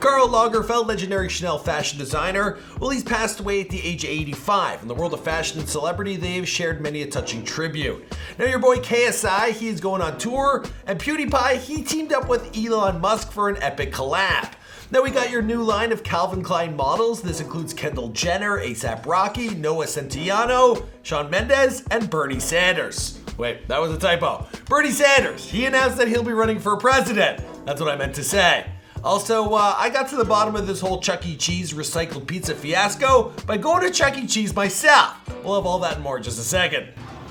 Karl Lagerfeld, legendary Chanel fashion designer, well, he's passed away at the age of 85. In the world of fashion and celebrity, they have shared many a touching tribute. Now your boy KSI, he is going on tour, and PewDiePie, he teamed up with Elon Musk for an epic collab. Now we got your new line of Calvin Klein models. This includes Kendall Jenner, A$AP Rocky, Noah Centineo, Shawn Mendes, and Bernie Sanders. Wait, that was a typo. Bernie Sanders, he announced that he'll be running for president. That's what I meant to say. Also, I got to the bottom of this whole Chuck E. Cheese recycled pizza fiasco by going to Chuck E. Cheese myself. We'll have all that and more in just a second.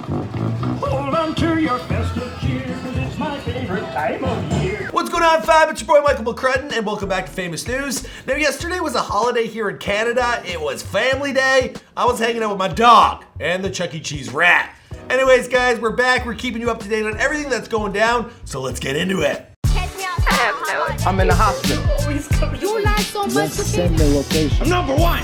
Hold on to your festive cheer, 'cause it's my favorite time of year. What's going on, fam? It's your boy Michael McCrudden, and welcome back to Famous News. Now, yesterday was a holiday here in Canada. It was Family Day. I was hanging out with my dog and the Chuck E. Cheese rat. Anyways, guys, we're back. We're keeping you up to date on everything that's going down, so let's get into it. I'm in the hospital. You lie so much. Let's send the location. I'm number one.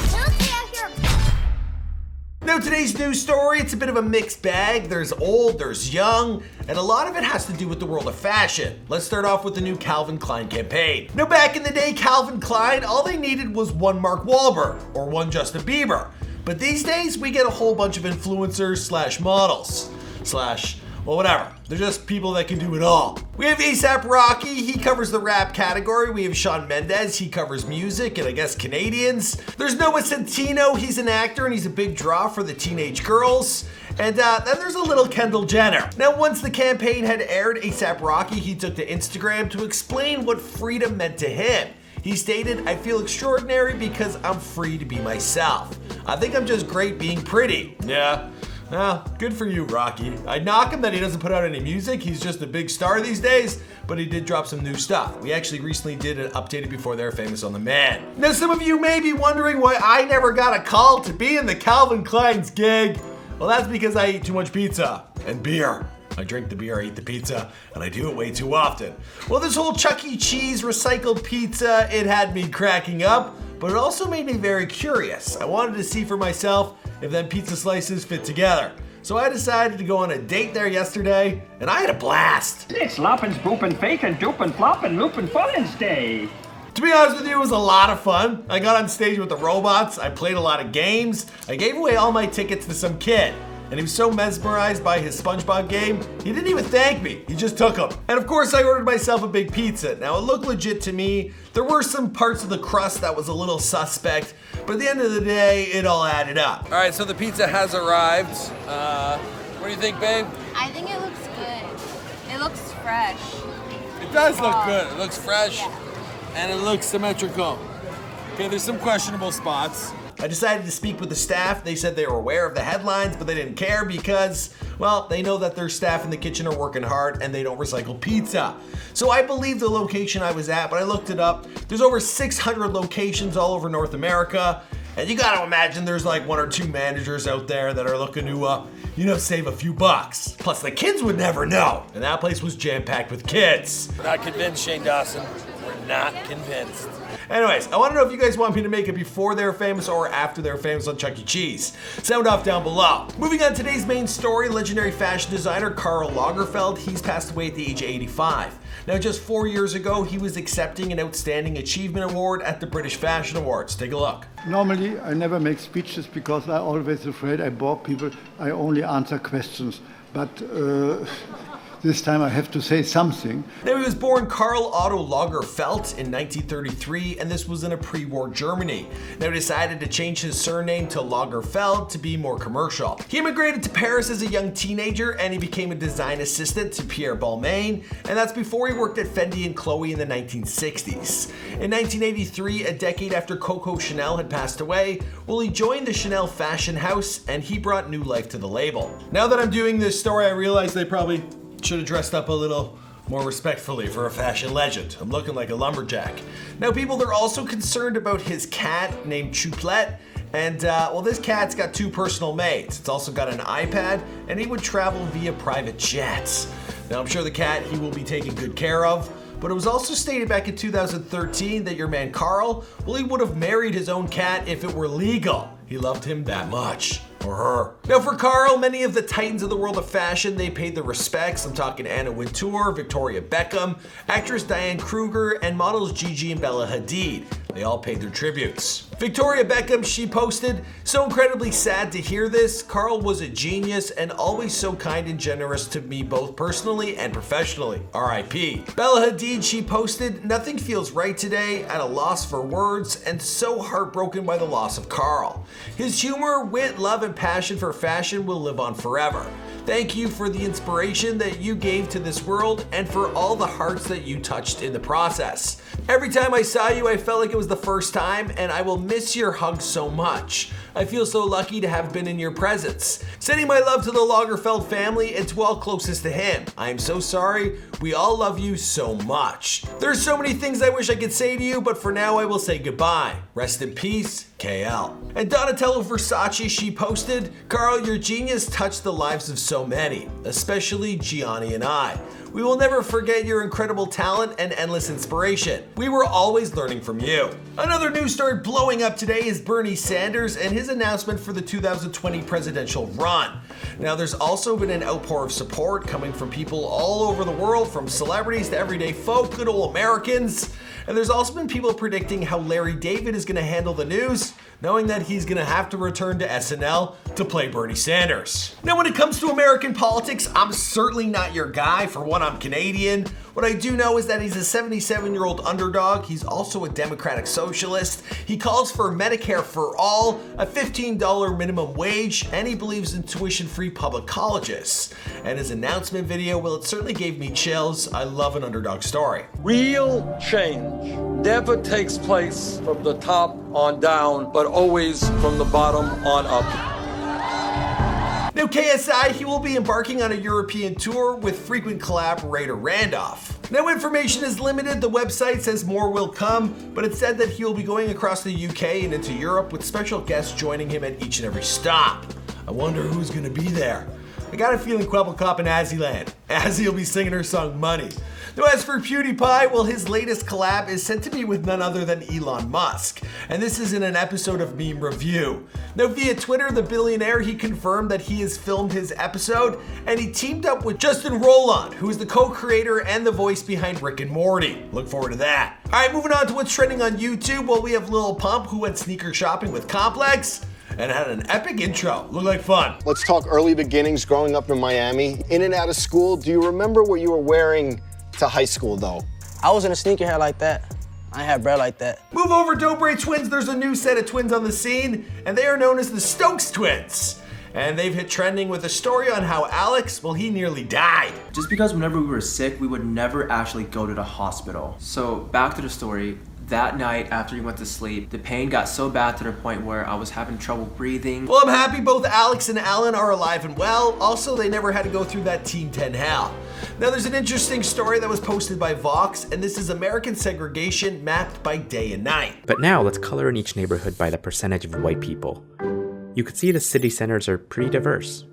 Now, today's news story, it's a bit of a mixed bag. There's old, there's young, and a lot of it has to do with the world of fashion. Let's start off with the new Calvin Klein campaign. Now, back in the day, Calvin Klein, all they needed was one Mark Wahlberg or one Justin Bieber. But these days, we get a whole bunch of influencers slash models slash, well, whatever. They're just people that can do it all. We have A$AP Rocky, he covers the rap category. We have Shawn Mendes, he covers music and I guess Canadians. There's Noah Centineo, he's an actor and he's a big draw for the teenage girls. And then there's a little Kendall Jenner. Now, once the campaign had aired, A$AP Rocky, he took to Instagram to explain what freedom meant to him. He stated, "I feel extraordinary because I'm free to be myself. I think I'm just great being pretty." Yeah. Well, good for you, Rocky. I knock him that he doesn't put out any music. He's just a big star these days, but he did drop some new stuff. We actually recently did an updated Before They're Famous on the Man. Now, some of you may be wondering why I never got a call to be in the Calvin Klein's gig. Well, that's because I eat too much pizza and beer. I drink the beer, I eat the pizza, and I do it way too often. Well, this whole Chuck E. Cheese recycled pizza, it had me cracking up, but it also made me very curious. I wanted to see for myself if them pizza slices fit together. So I decided to go on a date there yesterday, and I had a blast. It's loppin', spoopin', fakin', doopin', floppin', loopin' Fun's Day. To be honest with you, it was a lot of fun. I got on stage with the robots, I played a lot of games, I gave away all my tickets to some kid. And he was so mesmerized by his SpongeBob game, he didn't even thank me, he just took them. And of course I ordered myself a big pizza. Now, it looked legit to me. There were some parts of the crust that was a little suspect, but at the end of the day, it all added up. All right, so the pizza has arrived. What do you think, babe? I think it looks good. It looks fresh. It does look good. It looks fresh and it looks symmetrical. Okay, there's some questionable spots. I decided to speak with the staff. They said they were aware of the headlines, but they didn't care because, well, they know that their staff in the kitchen are working hard and they don't recycle pizza. So I believe the location I was at, but I looked it up. There's over 600 locations all over North America. And you gotta imagine there's like one or two managers out there that are looking to, save a few bucks. Plus the kids would never know. And that place was jam-packed with kids. We're not convinced, Shane Dawson. We're not convinced. Anyways, I want to know if you guys want me to make it before they're famous or after they're famous on Chuck E. Cheese. Sound off down below. Moving on, today's main story, legendary fashion designer Karl Lagerfeld, he's passed away at the age of 85. Now, just 4 years ago, he was accepting an Outstanding Achievement Award at the British Fashion Awards. Take a look. Normally, I never make speeches because I'm always afraid I bore people. I only answer questions. But this time I have to say something. Now, he was born Karl Otto Lagerfeld in 1933, and this was in a pre-war Germany. Now, he decided to change his surname to Lagerfeld to be more commercial. He immigrated to Paris as a young teenager, and he became a design assistant to Pierre Balmain, and that's before he worked at Fendi and Chloe in the 1960s. In 1983, a decade after Coco Chanel had passed away, well, he joined the Chanel fashion house, and he brought new life to the label. Now that I'm doing this story, I realize they probably should have dressed up a little more respectfully for a fashion legend. I'm looking like a lumberjack. Now, people, they're also concerned about his cat named Choupette. And, this cat's got two personal maids. It's also got an iPad, and he would travel via private jets. Now, I'm sure the cat, he will be taken good care of. But it was also stated back in 2013 that your man Karl, well, he would have married his own cat if it were legal. he loved him that much. Or her. Now for Karl, many of the titans of the world of fashion, they paid their respects. I'm talking Anna Wintour, Victoria Beckham, actress Diane Kruger, and models Gigi and Bella Hadid. They all paid their tributes. Victoria Beckham, she posted, "So incredibly sad to hear this. Karl was a genius and always so kind and generous to me both personally and professionally. R.I.P. Bella Hadid, she posted, "Nothing feels right today, at a loss for words and so heartbroken by the loss of Karl. His humor, wit, love, and passion for fashion will live on forever. Thank you for the inspiration that you gave to this world and for all the hearts that you touched in the process. Every time I saw you, I felt like it was the first time, and I will miss your hugs so much. I feel so lucky to have been in your presence. Sending my love to the Lagerfeld family and to all closest to him. I am so sorry. We all love you so much. There's so many things I wish I could say to you, but for now I will say goodbye. Rest in peace, KL." And Donatella Versace, she posted, "Karl, your genius touched the lives of so many, especially Gianni and I. We will never forget your incredible talent and endless inspiration. We were always learning from you." Another news story blowing up today is Bernie Sanders and his announcement for the 2020 presidential run. Now, there's also been an outpour of support coming from people all over the world, from celebrities to everyday folk, good old Americans. And there's also been people predicting how Larry David is going to handle the news, knowing that he's going to have to return to SNL to play Bernie Sanders. Now, when it comes to American politics, I'm certainly not your guy. For one, I'm Canadian. What I do know is that he's a 77-year-old underdog. He's also a democratic socialist. He calls for Medicare for all, a $15 minimum wage, and he believes in tuition-free public colleges. And his announcement video, well, it certainly gave me chills. I love an underdog story. Real change never takes place from the top on down, but always from the bottom on up. Now KSI, he will be embarking on a European tour with frequent collaborator Randolph. Now information is limited, the website says more will come, but it said that he will be going across the UK and into Europe with special guests joining him at each and every stop. I wonder who's gonna be there. I got a feeling Quebble Cop and Azzyland. Azzy will be singing her song Money. Now as for PewDiePie, well, his latest collab is sent to me with none other than Elon Musk. And this is in an episode of Meme Review. Now via Twitter, the billionaire, he confirmed that he has filmed his episode and he teamed up with Justin Roiland, who is the co-creator and the voice behind Rick and Morty. Look forward to that. All right, moving on to what's trending on YouTube. Well, we have Lil Pump, who went sneaker shopping with Complex and had an epic intro. Looked like fun. Let's talk early beginnings growing up in Miami. In and out of school, do you remember what you were wearing to high school though? I was in a sneakerhead like that. I had bread like that. Move over, Dobre Twins. There's a new set of twins on the scene, and they are known as the Stokes Twins. And they've hit trending with a story on how Alex, well, he nearly died. Just because whenever we were sick, we would never actually go to the hospital. So back to the story. That night after we went to sleep, the pain got so bad to the point where I was having trouble breathing. Well, I'm happy both Alex and Alan are alive and well. Also, they never had to go through that Team 10 hell. Now, there's an interesting story that was posted by Vox, and this is American segregation mapped by day and night. But now let's color in each neighborhood by the percentage of white people. You could see the city centers are pretty diverse.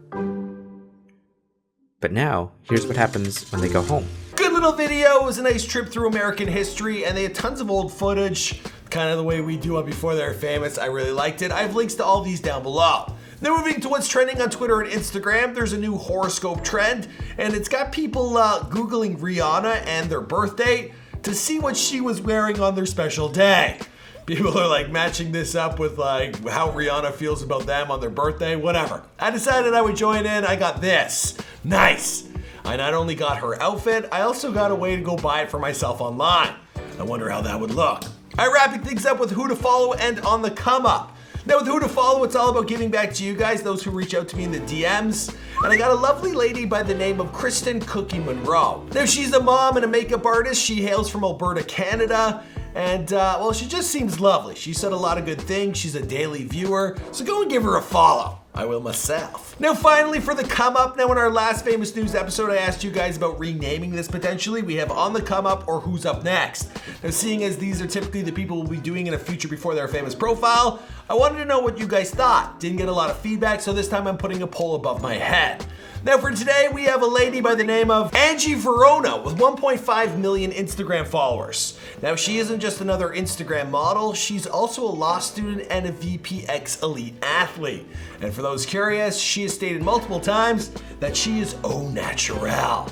But now, here's what happens when they go home. Good little video. It was a nice trip through American history, and they had tons of old footage, kind of the way we do on Before They're Famous. I really liked it. I have links to all these down below. Now moving to what's trending on Twitter and Instagram, there's a new horoscope trend, and it's got people Googling Rihanna and their birthday to see what she was wearing on their special day. People are like matching this up with like how Rihanna feels about them on their birthday, whatever. I decided I would join in. I got this. Nice. I not only got her outfit, I also got a way to go buy it for myself online. I wonder how that would look. All right, wrapping things up with who to follow and on the come up. Now with who to follow, it's all about giving back to you guys, those who reach out to me in the DMs. And I got a lovely lady by the name of Kristen Cookie Monroe. Now she's a mom and a makeup artist. She hails from Alberta, Canada. And well, she just seems lovely. She said a lot of good things. She's a daily viewer, so go and give her a follow. I will myself. Now finally for the come up. Now in our last famous news episode, I asked you guys about renaming this potentially. We have on the come up or who's up next. Now seeing as these are typically the people we'll be doing in a future Before They're Famous profile, I wanted to know what you guys thought. Didn't get a lot of feedback, so this time I'm putting a poll above my head. Now for today, we have a lady by the name of Angie Verona with 1.5 million Instagram followers. Now she isn't just another Instagram model, she's also a law student and a VPX elite athlete. And for those curious, she has stated multiple times that she is au naturel.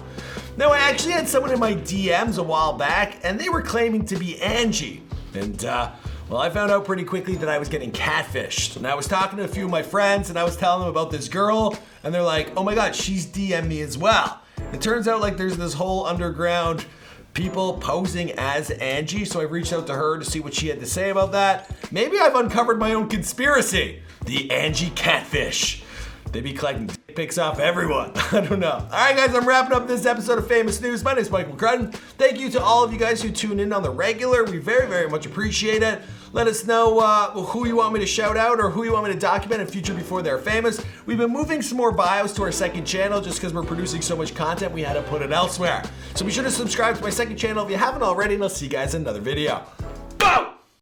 Now I actually had someone in my DMs a while back and they were claiming to be Angie. And well, I found out pretty quickly that I was getting catfished. And I was talking to a few of my friends and I was telling them about this girl and they're like, oh my God, she's DM'd me as well. It turns out like there's this whole underground people posing as Angie, so I reached out to her to see what she had to say about that. Maybe I've uncovered my own conspiracy. The Angie catfish. They be collecting dick pics off everyone. I don't know. All right, guys, I'm wrapping up this episode of Famous News. My name is Michael McCrudden. Thank you to all of you guys who tune in on the regular. We very, very much appreciate it. Let us know who you want me to shout out or who you want me to document in future before they're famous. We've been moving some more bios to our second channel just because we're producing so much content we had to put it elsewhere. So be sure to subscribe to my second channel if you haven't already, and I'll see you guys in another video.